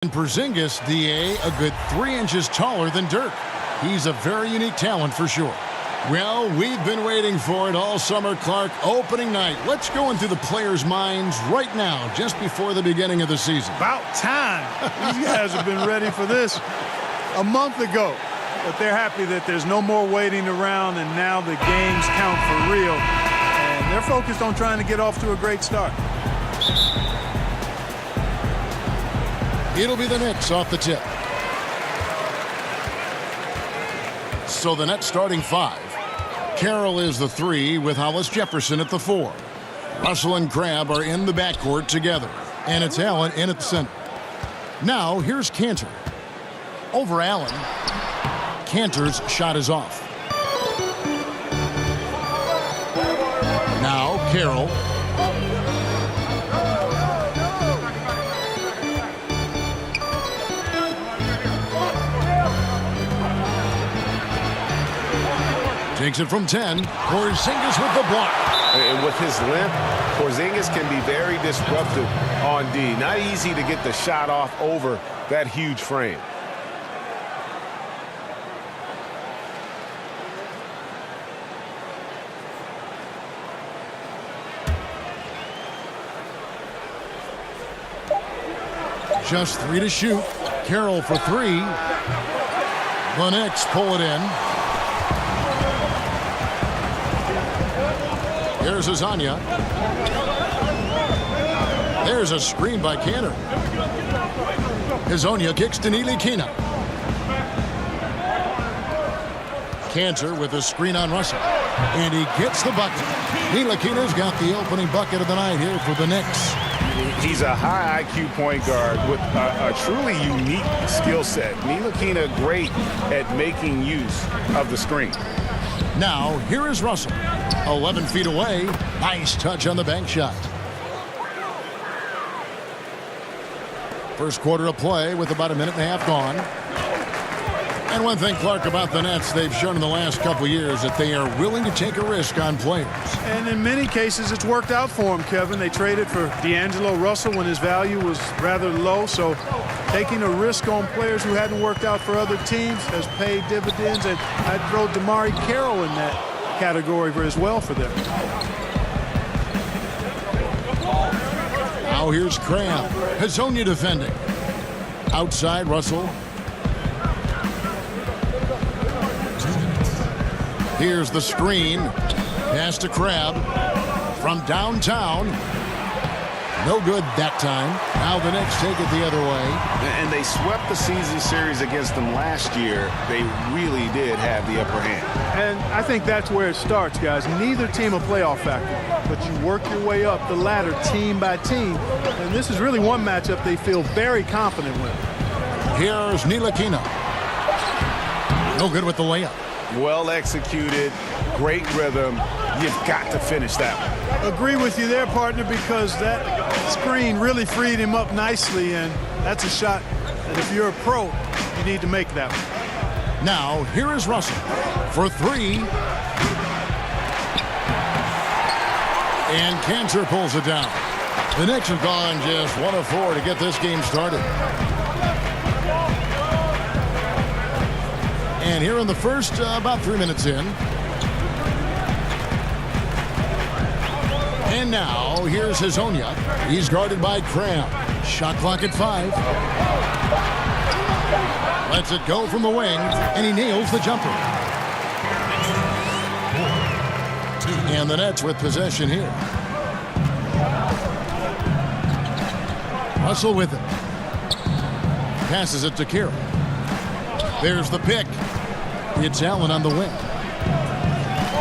And Porzingis, DA, a good 3 inches taller than Dirk. He's a very unique talent for sure. Well, we've been waiting for it all summer, Clark. Opening night. Let's go into the players' minds right now, just before the beginning of the season. About time. These guys have been ready for this a month ago. But they're happy that there's no more waiting around, and now the games count for real. And they're focused on trying to get off to a great start. It'll be the Knicks off the tip. So the Nets starting 5. Carroll is the 3 with Hollis Jefferson at the 4. Russell and Crabbe are in the backcourt together. And it's Allen in at the center. Now here's Cantor. Over Allen. Cantor's shot is off. Now Carroll. Takes it from 10. Porzingis with the block. And with his length, Porzingis can be very disruptive on D. Not easy to get the shot off over that huge frame. Just 3 to shoot. Carroll for 3. The Knicks pull it in. Here's Azania. There's a screen by Cantor. Azania kicks to Ntilikina. Cantor with a screen on Russell. And he gets the bucket. Ntilikina's got the opening bucket of the night here for the Knicks. He's a high IQ point guard with a truly unique skill set. Ntilikina great at making use of the screen. Now, here is Russell. 11 feet away. Nice touch on the bank shot. First quarter of play with about a minute and a half gone. And one thing, Clark, about the Nets, they've shown in the last couple years that they are willing to take a risk on players. And in many cases, it's worked out for them, Kevin. They traded for D'Angelo Russell when his value was rather low. So taking a risk on players who hadn't worked out for other teams has paid dividends. And I'd throw DeMarre Carroll in that category as well for them. Now here's Crabbe. Hazonia defending. Outside, Russell. Here's the screen. Pass to Crabbe. From downtown. No good that time. Now the Knicks take it the other way. And they swept the season series against them last year. They really did have the upper hand. And I think that's where it starts, guys. Neither team a playoff factor, but you work your way up the ladder team by team. And this is really one matchup they feel very confident with. Here's Ntilikina. No good with the layup. Well executed, great rhythm. You've got to finish that one. Agree with you there, partner, because that screen really freed him up nicely, and that's a shot that if you're a pro, you need to make that one. Now, here is Russell for 3. And Cantor pulls it down. The Knicks have gone just 1 of 4 to get this game started. And here in the first, about 3 minutes in. And now, here's Hazonia. He's guarded by Crabbe. Shot clock at 5. Lets it go from the wing, and he nails the jumper. And the Nets with possession here. Russell with it. Passes it to Carroll. There's the pick. It's Allen on the wing.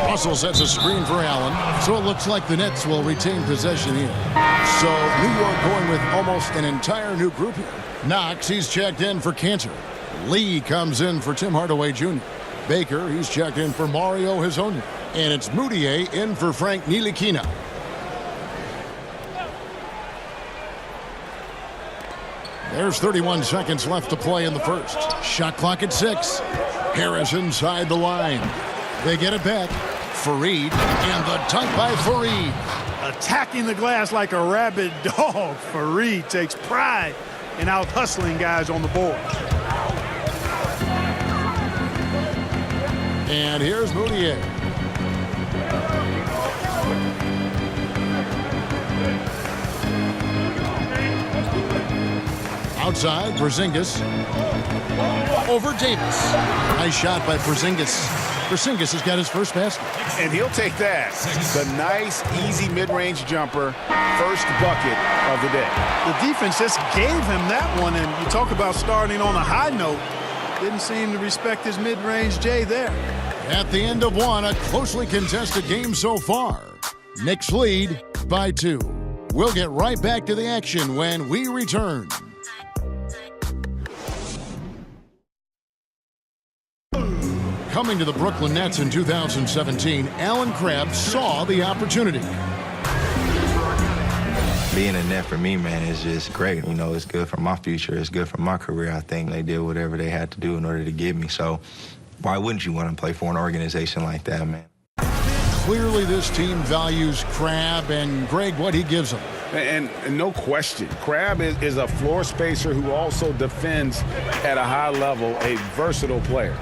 Russell sets a screen for Allen, so it looks like the Nets will retain possession here. So New York going with almost an entire new group here. Knox, he's checked in for Cantor. Lee comes in for Tim Hardaway Jr. Baker, he's checked in for Mario Hazonia. And it's Moutier in for Frank Ntilikina. There's 31 seconds left to play in the first. Shot clock at 6. Harris inside the line. They get it back. Fareed, and the dunk by Fareed. Attacking the glass like a rabid dog. Fareed takes pride and out hustling guys on the board. And here's Moutier. Outside, Porzingis. Over Davis. Nice shot by Porzingis. Porzingis has got his first basket. And he'll take that. The nice, easy mid-range jumper. First bucket of the day. The defense just gave him that one, and you talk about starting on a high note. Didn't seem to respect his mid-range J there. At the end of one, a closely contested game so far. Knicks lead by 2. We'll get right back to the action when we return. Coming to the Brooklyn Nets in 2017, Alan Crabb saw the opportunity. Being a net for me, man, is just great. You know, it's good for my future. It's good for my career. I think they did whatever they had to do in order to get me. So why wouldn't you want to play for an organization like that, man? Clearly, this team values Crabb and Greg, what he gives them. And no question, Crabb is a floor spacer who also defends at a high level, a versatile player.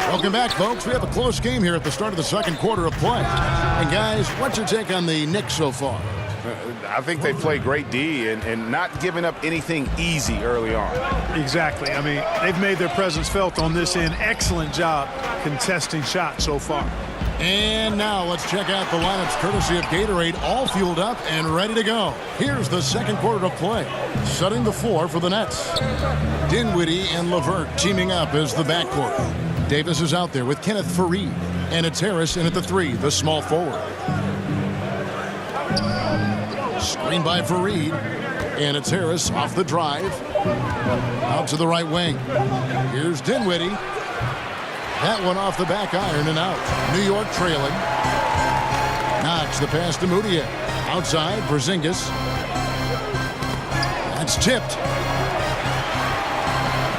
Welcome back, folks. We have a close game here at the start of the second quarter of play. And, guys, what's your take on the Knicks so far? I think they play great D and not giving up anything easy early on. Exactly. I mean, they've made their presence felt on this end. Excellent job contesting shots so far. And now let's check out the lineups courtesy of Gatorade, all fueled up and ready to go. Here's the second quarter of play. Setting the floor for the Nets. Dinwiddie and LeVert teaming up as the backcourt. Davis is out there with Kenneth Faried. And it's Harris in at the 3, the small forward. Screen by Faried. And it's Harris off the drive. Out to the right wing. Here's Dinwiddie. That one off the back iron and out. New York trailing. Knox the pass to Moutier. Outside, Porzingis. That's tipped.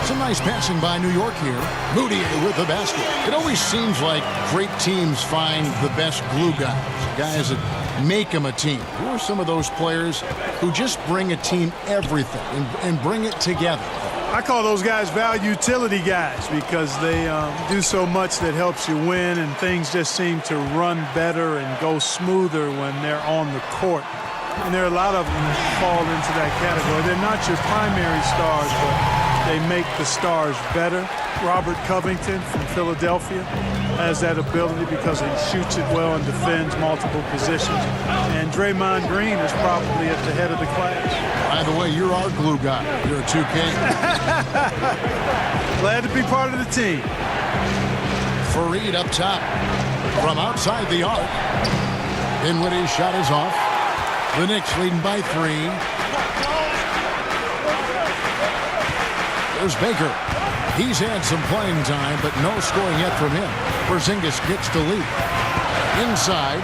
Some nice passing by New York here. Moutier with the basket. It always seems like great teams find the best glue guys that make them a team. Who are some of those players who just bring a team everything and bring it together? I call those guys value utility guys because they do so much that helps you win, and things just seem to run better and go smoother when they're on the court. And there are a lot of them that fall into that category. They're not your primary stars, but they make the stars better. Robert Covington from Philadelphia has that ability because he shoots it well and defends multiple positions. And Draymond Green is probably at the head of the class. By the way, you're our glue guy. You're a 2K. Glad to be part of the team. Faried up top from outside the arc. Dinwiddie's shot is off. The Knicks leading by 3. There's Baker. He's had some playing time, but no scoring yet from him. Porzingis gets the lead. Inside.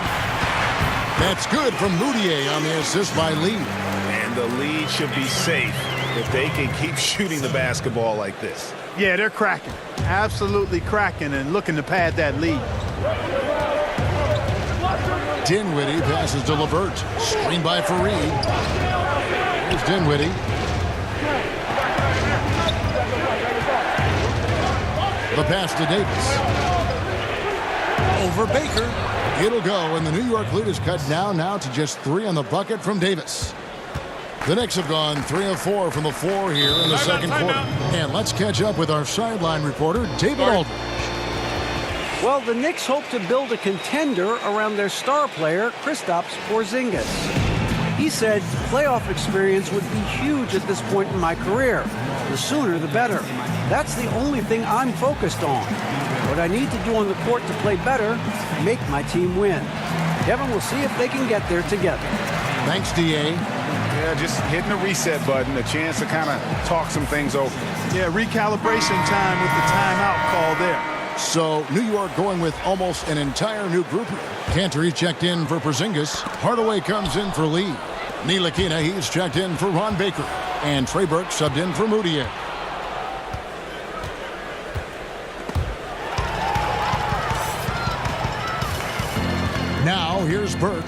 That's good from Moutier on the assist by Lee. And the lead should be safe if they can keep shooting the basketball like this. Yeah, they're cracking. Absolutely cracking and looking to pad that lead. Dinwiddie passes to LeVert. Screen by Faried. Here's Dinwiddie. The pass to Davis. Over Baker. It'll go, and the New York lead is cut down now to just 3 on the bucket from Davis. The Knicks have gone 3 of 4 from the floor here in the second quarter. And let's catch up with our sideline reporter, David Aldridge. Well, the Knicks hope to build a contender around their star player, Kristaps Porzingis. He said playoff experience would be huge at this point in my career. The sooner, the better. That's the only thing I'm focused on. What I need to do on the court to play better, make my team win. Kevin, we'll see if they can get there together. Thanks, D.A. Yeah, just hitting the reset button, a chance to kind of talk some things over. Yeah, recalibration time with the timeout call there. So, New York going with almost an entire new group here. Cantor checked in for Porzingis. Hardaway comes in for Lee. Ntilikina, he's checked in for Ron Baker. And Trey Burke subbed in for Moutier. Now, here's Burke.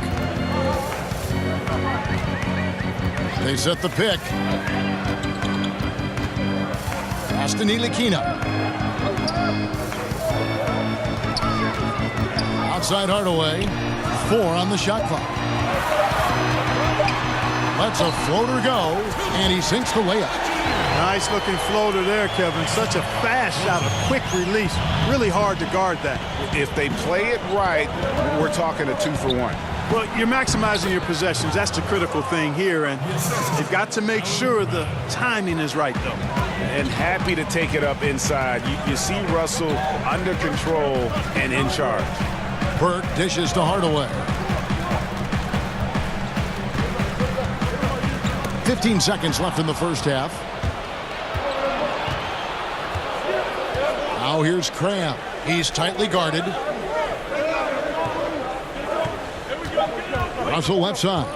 They set the pick. Pass to Ntilikina. Outside Hardaway. 4 on the shot clock. Lets a floater go, and he sinks the layup. Nice looking floater there, Kevin. Such a fast shot, a quick release. Really hard to guard that. If they play it right, we're talking a 2-for-1. Well, you're maximizing your possessions. That's the critical thing here, and you've got to make sure the timing is right, though. And happy to take it up inside. You see Russell under control and in charge. Burke dishes to Hardaway. 15 seconds left in the first half. Now here's Cram. He's tightly guarded. Russell left side.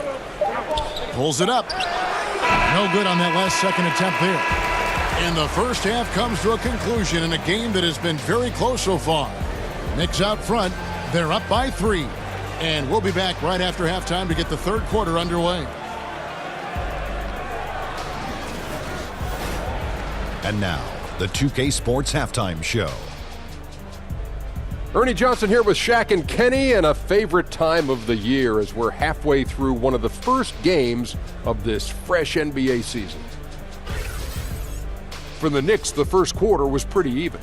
Pulls it up. No good on that last second attempt there. And the first half comes to a conclusion in a game that has been very close so far. Knicks out front. They're up by 3. And we'll be back right after halftime to get the third quarter underway. And now, the 2K Sports Halftime Show. Ernie Johnson here with Shaq and Kenny, and a favorite time of the year as we're halfway through one of the first games of this fresh NBA season. For the Knicks, the first quarter was pretty even.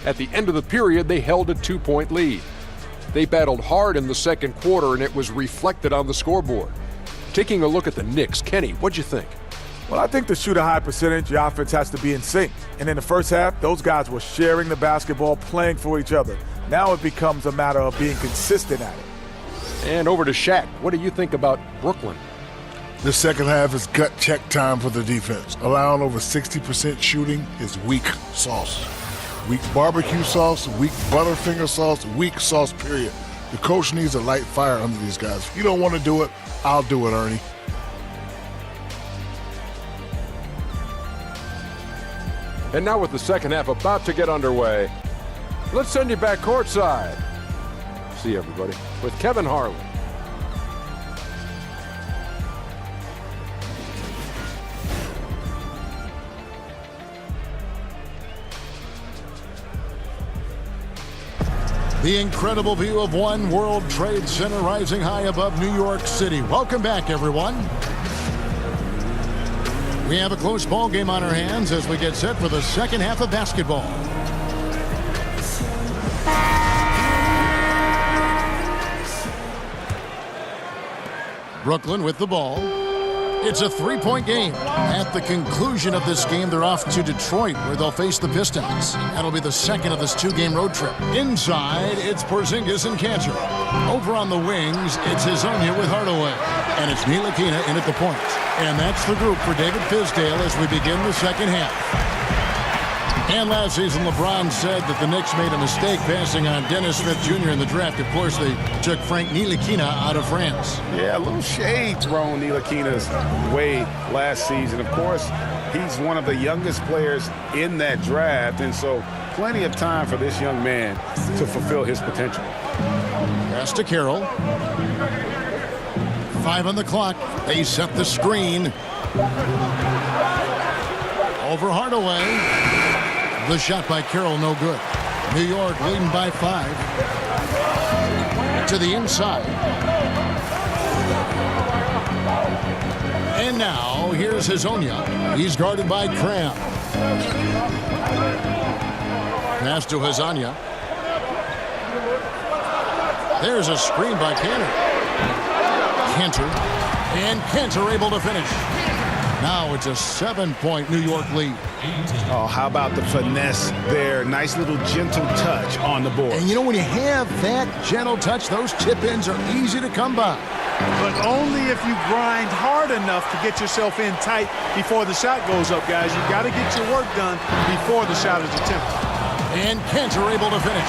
At the end of the period, they held a 2-point lead. They battled hard in the second quarter, and it was reflected on the scoreboard. Taking a look at the Knicks, Kenny, what'd you think? Well, I think to shoot a high percentage, your offense has to be in sync. And in the first half, those guys were sharing the basketball, playing for each other. Now it becomes a matter of being consistent at it. And over to Shaq, what do you think about Brooklyn? The second half is gut check time for the defense. Allowing over 60% shooting is weak sauce. Weak barbecue sauce, weak Butterfinger sauce, weak sauce, period. The coach needs a light fire under these guys. If you don't want to do it, I'll do it, Ernie. And now with the second half about to get underway, let's send you back courtside. See everybody with Kevin Harlan. The incredible view of One World Trade Center rising high above New York City. Welcome back, everyone. We have a close ball game on our hands as we get set for the second half of basketball. Brooklyn with the ball. It's a 3-point game. At the conclusion of this game, they're off to Detroit, where they'll face the Pistons. That'll be the second of this 2-game road trip. Inside, it's Porzingis and Cantor. Over on the wings, it's Hezonja with Hardaway. And it's Ntilikina in at the point. And that's the group for David Fizdale as we begin the second half. And last season, LeBron said that the Knicks made a mistake passing on Dennis Smith Jr. in the draft. Of course, they took Frank Ntilikina out of France. Yeah, a little shade thrown Ntilikina's way last season. Of course, he's one of the youngest players in that draft, and so plenty of time for this young man to fulfill his potential. Pass to Carroll. 5 on the clock. They set the screen. Over Hardaway. The shot by Carroll, no good. New York leading by 5. To the inside. And now, here's Hezonja. He's guarded by Cram. Pass to Hezonja. There's a screen by Cantor. And Cantor able to finish. Now it's a 7-point New York lead. Oh, how about the finesse there? Nice little gentle touch on the board. And you know, when you have that gentle touch, those tip-ins are easy to come by. But only if you grind hard enough to get yourself in tight before the shot goes up, guys. You've got to get your work done before the shot is attempted. And Cantor able to finish.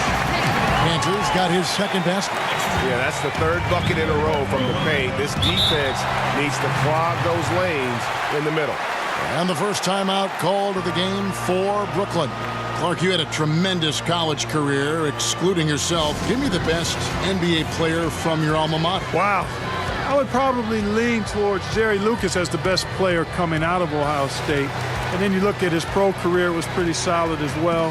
Cantor's got his second basket. Yeah, that's the third bucket in a row from the paint. This defense needs to clog those lanes in the middle. And the first timeout called of the game for Brooklyn. Clark, you had a tremendous college career, excluding yourself. Give me the best NBA player from your alma mater. Wow. I would probably lean towards Jerry Lucas as the best player coming out of Ohio State. And then you look at his pro career, it was pretty solid as well.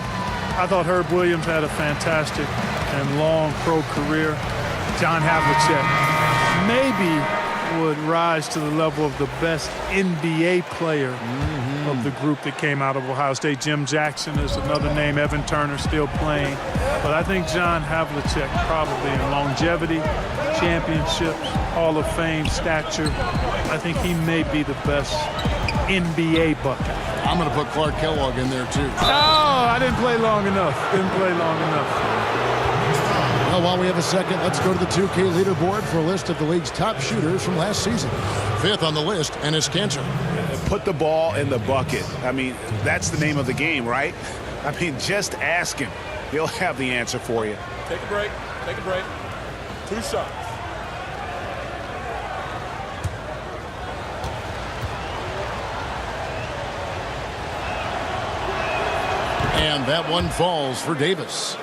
I thought Herb Williams had a fantastic and long pro career. John Havlicek maybe would rise to the level of the best NBA player of the group that came out of Ohio State. Jim Jackson is another name. Evan Turner still playing. But I think John Havlicek probably in longevity, championships, Hall of Fame stature. I think he may be the best NBA bucket. I'm going to put Clark Kellogg in there, too. Oh, I didn't play long enough. Well, while we have a second, let's go to the 2K leaderboard for a list of the league's top shooters from last season. Fifth on the list, Enes Kanter. Put the ball in the bucket. I mean, that's the name of the game, right? I mean, just ask him. He'll have the answer for you. Take a break. 2 shots. And that one falls for Davis.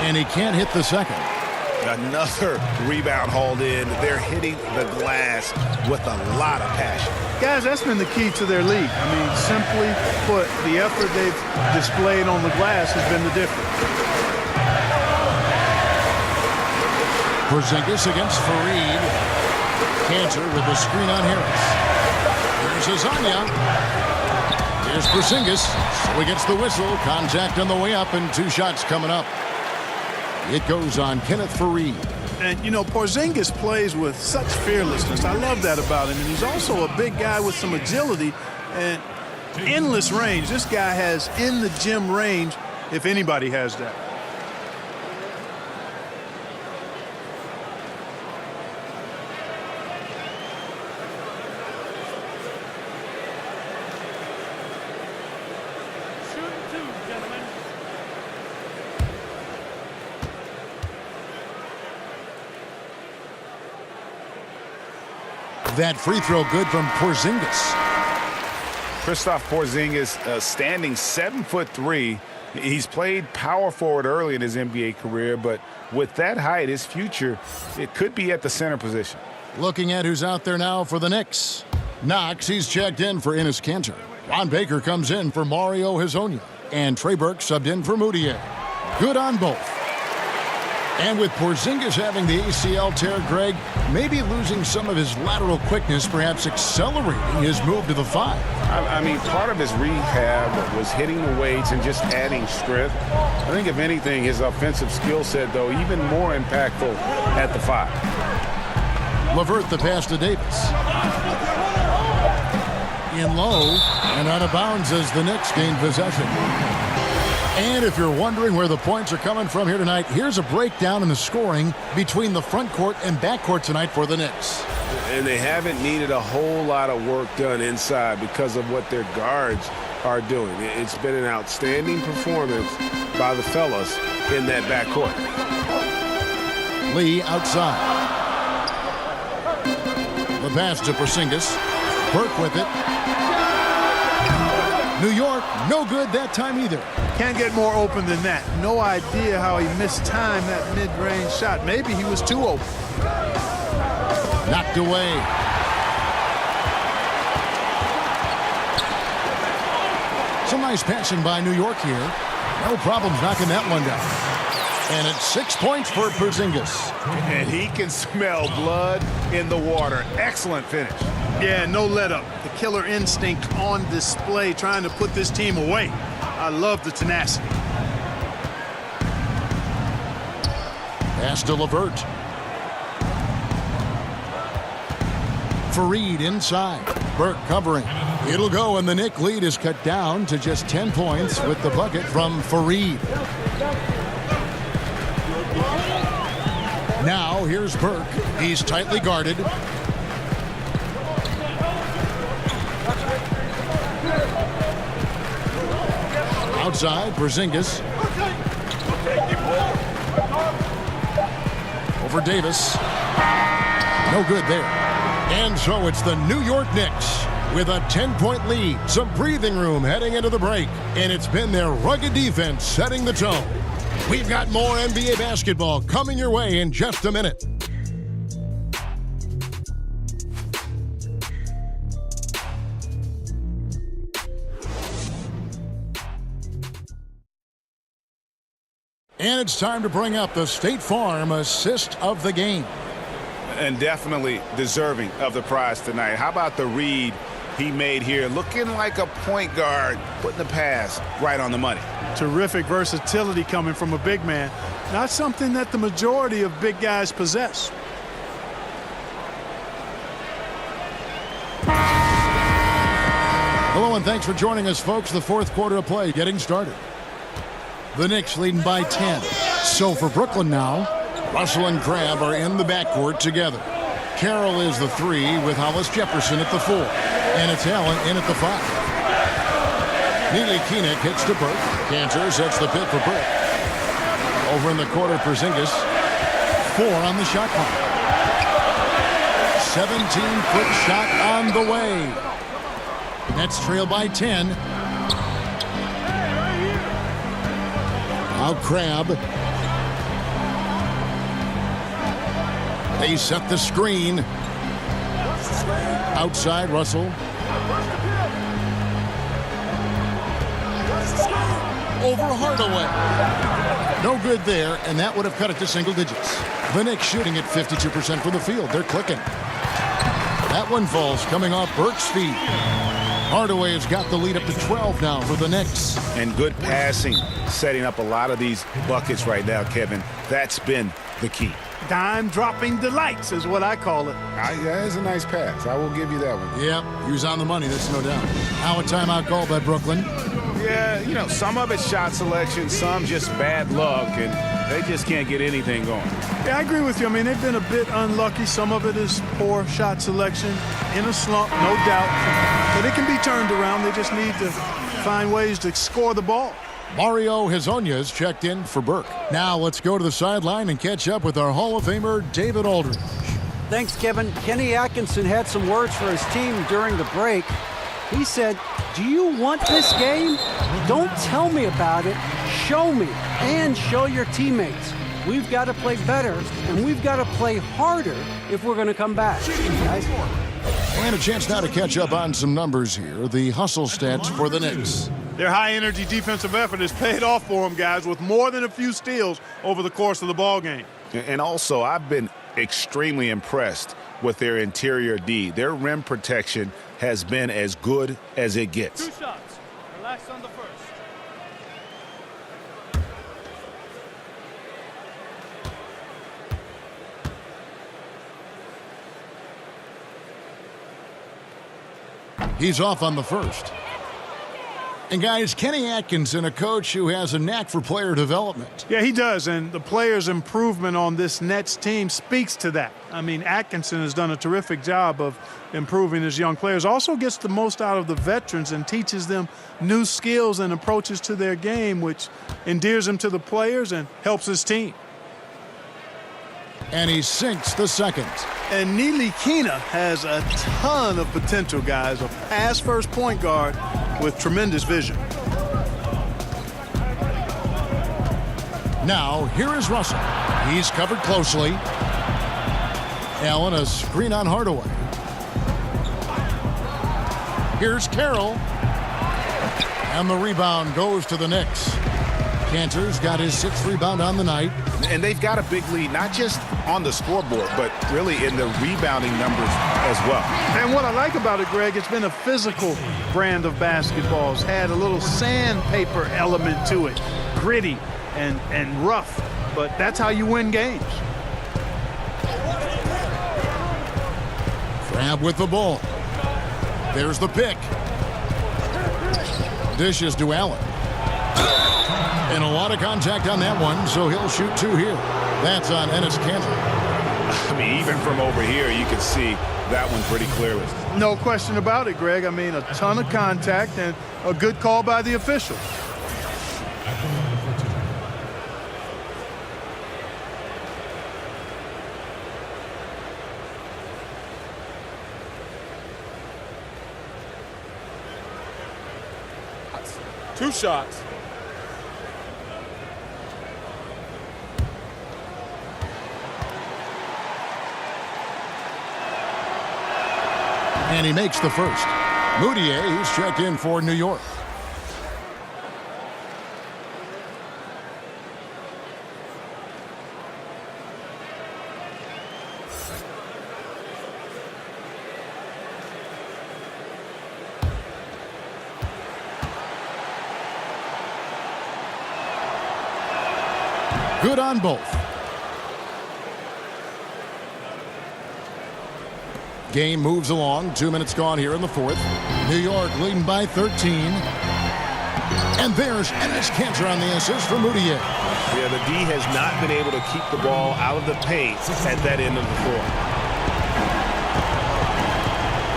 And he can't hit the second. Another rebound hauled in. They're hitting the glass with a lot of passion. Guys, that's been the key to their league. I mean, simply put, the effort they've displayed on the glass has been the difference. Porzingis against Fareed. Kanter with the screen on Harris. Here's Azania. Here's Porzingis. So he gets the whistle. Contact on the way up and 2 shots coming up. It goes on Kenneth Fareed. And, you know, Porzingis plays with such fearlessness. I love that about him. And he's also a big guy with some agility and endless range. This guy has in the gym range, if anybody has that. That free throw good from Porzingis. Kristaps Porzingis standing 7'3". He's played power forward early in his NBA career, but with that height, his future, it could be at the center position. Looking at who's out there now for the Knicks. Knox, he's checked in for Enes Kanter. Ron Baker comes in for Mario Hezonja. And Trey Burke subbed in for Moutier. Good on both. And with Porzingis having the ACL tear, Greg, maybe losing some of his lateral quickness, perhaps accelerating his move to the 5. I mean, part of his rehab was hitting the weights and just adding strength. I think, if anything, his offensive skill set, though, even more impactful at the 5. LeVert the pass to Davis. In low and out of bounds as the Knicks gain possession. And if you're wondering where the points are coming from here tonight, here's a breakdown in the scoring between the front court and back court tonight for the Knicks. And they haven't needed a whole lot of work done inside because of what their guards are doing. It's been an outstanding performance by the fellas in that backcourt. Lee outside. The pass to Porzingis. Burke with it. New York, no good that time either. Can't get more open than that. No idea how he mistimed that mid-range shot. Maybe he was too open. Knocked away. Some nice passing by New York here. No problems knocking that one down. And it's 6 points for Porzingis. And he can smell blood in the water. Excellent finish. Yeah, no let up. The killer instinct on display, trying to put this team away. I love the tenacity. Pass to LeVert. Fareed inside. Burke covering. It'll go, and the Knick lead is cut down to just 10 points with the bucket from Fareed. Now here's Burke. He's tightly guarded. Outside, Porzingis. for Davis. No good there. And so it's the New York Knicks with a 10-point lead. Some breathing room heading into the break. And it's been their rugged defense setting the tone. We've got more NBA basketball coming your way in just a minute. And it's time to bring up the State Farm assist of the game. And definitely deserving of the prize tonight. How about the read he made here? Looking like a point guard, putting the pass right on the money. Terrific versatility coming from a big man. Not something that the majority of big guys possess. Hello and thanks for joining us, folks. The fourth quarter of play getting started. The Knicks leading by 10. So for Brooklyn now, Russell and Crabbe are in the backcourt together. Carroll is the 3 with Hollis Jefferson at the 4. And it's Allen in at the 5. Neely Keenan hits to Burke. Cantor sets the pick for Burke. Over in the corner, Porzingis. 4 on the shot clock. 17-foot shot on the way. Nets trail by 10. Now Crabbe. They set the screen. Outside, Russell. Over Hardaway. No good there, and that would have cut it to single digits. The Knicks shooting at 52% from the field. They're clicking. That one falls, coming off Burke's feet. Hardaway has got the lead up to 12 now for the Knicks. And good passing, setting up a lot of these buckets right now, Kevin. That's been the key. Dime-dropping delights is what I call it. That is a nice pass. I will give you that one. Yep, he was on the money, that's no doubt. Now a timeout call by Brooklyn. Yeah, you know, some of it's shot selection, some just bad luck, and they just can't get anything going. Yeah, I agree with you. I mean, they've been a bit unlucky. Some of it is poor shot selection. In a slump, no doubt. But it can be turned around. They just need to find ways to score the ball. Mario Hezonja's checked in for Burke. Now let's go to the sideline and catch up with our Hall of Famer, David Aldridge. Thanks, Kevin. Kenny Atkinson had some words for his team during the break. He said, "Do you want this game? Don't tell me about it. Show me and show your teammates. We've got to play better, and we've got to play harder if we're going to come back." Guys. And a chance now to catch up on some numbers here. The hustle stats for the Knicks. Their high-energy defensive effort has paid off for them, guys, with more than a few steals over the course of the ball game. And also, I've been extremely impressed with their interior D. Their rim protection has been as good as it gets. 2 shots. Relax on the first. He's off on the first. And guys, Kenny Atkinson, a coach who has a knack for player development. Yeah, he does, and the players' improvement on this Nets team speaks to that. I mean, Atkinson has done a terrific job of improving his young players. Also gets the most out of the veterans and teaches them new skills and approaches to their game, which endears them to the players and helps his team. And he sinks the second. And Neely Keenan has a ton of potential, guys. A pass-first point guard with tremendous vision. Now, here is Russell. He's covered closely. Allen, a screen on Hardaway. Here's Carroll. And the rebound goes to the Knicks. Cantor's got his 6th rebound on the night. And they've got a big lead, not just on the scoreboard, but really in the rebounding numbers as well. And what I like about it, Greg, it's been a physical brand of basketball. It's had a little sandpaper element to it. Gritty and rough, but that's how you win games. Crabbe with the ball. There's the pick. Dishes to Allen. And a lot of contact on that one, so he'll shoot 2 here. That's on Enes Kanter. I mean, even from over here, you can see that one pretty clearly. No question about it, Greg. I mean, a ton of contact and a good call by the official. 2 shots. And he makes the first. Moutier, he's checked in for New York. Good on both. Game moves along. 2 minutes gone here in the fourth. New York leading by 13. And there's Enes Kanter on the assist for Moutier. Yeah, the D has not been able to keep the ball out of the paint at that end of the floor.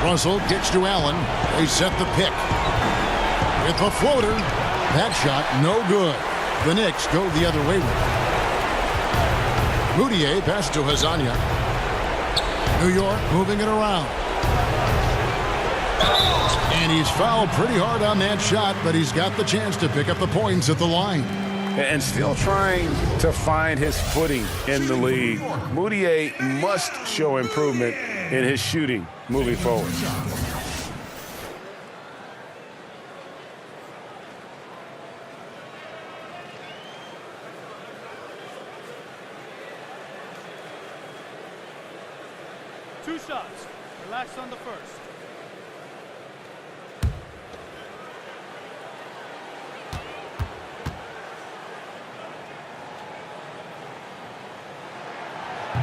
Russell kicks to Allen. They set the pick. With the floater. That shot no good. The Knicks go the other way with it. Moutier passes to Hazanya. New York moving it around. And he's fouled pretty hard on that shot, but he's got the chance to pick up the points at the line. And still trying to find his footing in the league. Moutier must show improvement in his shooting moving forward. Two shots. Relax on the first.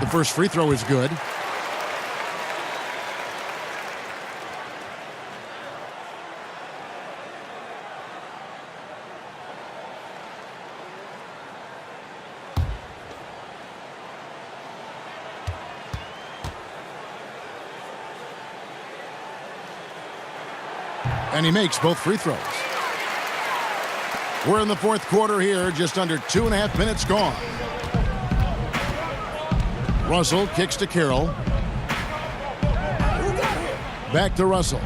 The first free throw is good. And he makes both free throws. We're in the fourth quarter here, just under 2.5 minutes gone. Russell kicks to Carroll. Back to Russell.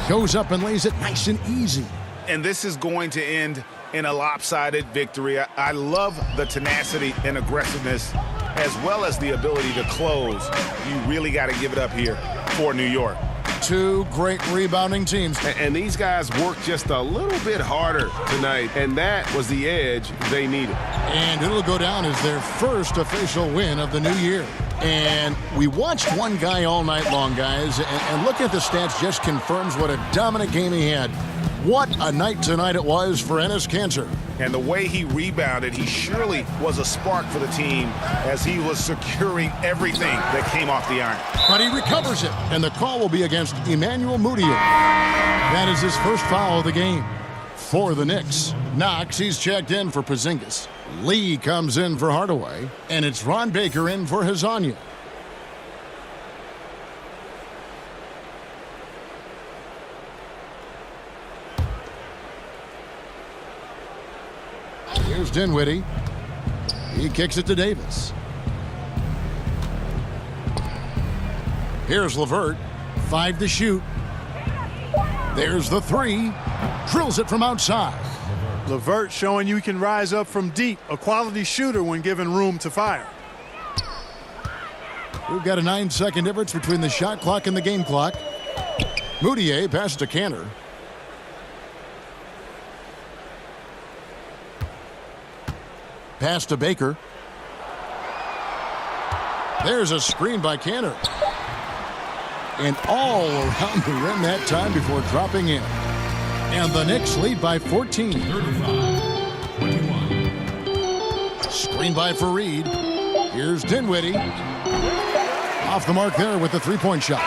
Goes up and lays it nice and easy. And this is going to end in a lopsided victory. I love the tenacity and aggressiveness as well as the ability to close. You really got to give it up here for New York. Two great rebounding teams. And these guys worked just a little bit harder tonight, and that was the edge they needed. And it'll go down as their first official win of the new year. And we watched one guy all night long, guys, and looking at the stats just confirms what a dominant game he had. What a night tonight it was for Enes Kanter. And the way he rebounded, he surely was a spark for the team as he was securing everything that came off the iron. But he recovers it, and the call will be against Emmanuel Moutier. That is his first foul of the game for the Knicks. Knox, he's checked in for Porzingis. Lee comes in for Hardaway, and it's Ron Baker in for Hazanya. Here's Dinwiddie. He kicks it to Davis. Here's LeVert. 5 to shoot. There's the 3. Drills it from outside. LeVert showing you can rise up from deep. A quality shooter when given room to fire. We've got a 9-second difference between the shot clock and the game clock. Moutier passes to Kanter. Pass to Baker. There's a screen by Kanter. And all around the rim that time before dropping in. And the Knicks lead by 14. 35-21. Screen by Fareed. Here's Dinwiddie. Off the mark there with the three-point shot.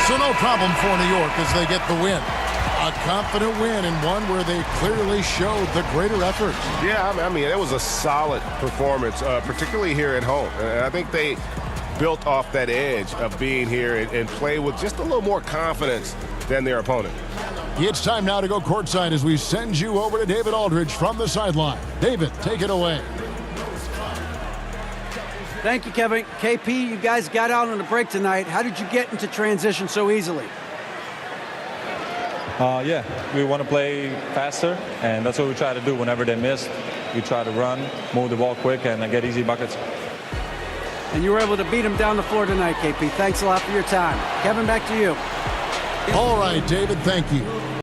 So no problem for New York as they get the win. A confident win and one where they clearly showed the greater effort. Yeah, I mean, it was a solid performance, particularly here at home. And I think they built off that edge of being here and play with just a little more confidence than their opponent. It's time now to go courtside as we send you over to David Aldridge from the sideline. David, take it away. Thank you, Kevin. KP, you guys got out on a break tonight. How did you get into transition so easily? Yeah, we want to play faster, and that's what we try to do whenever they miss. We try to run, move the ball quick, and get easy buckets. And you were able to beat him down the floor tonight, KP. Thanks a lot for your time. Kevin, back to you. All right, David, thank you.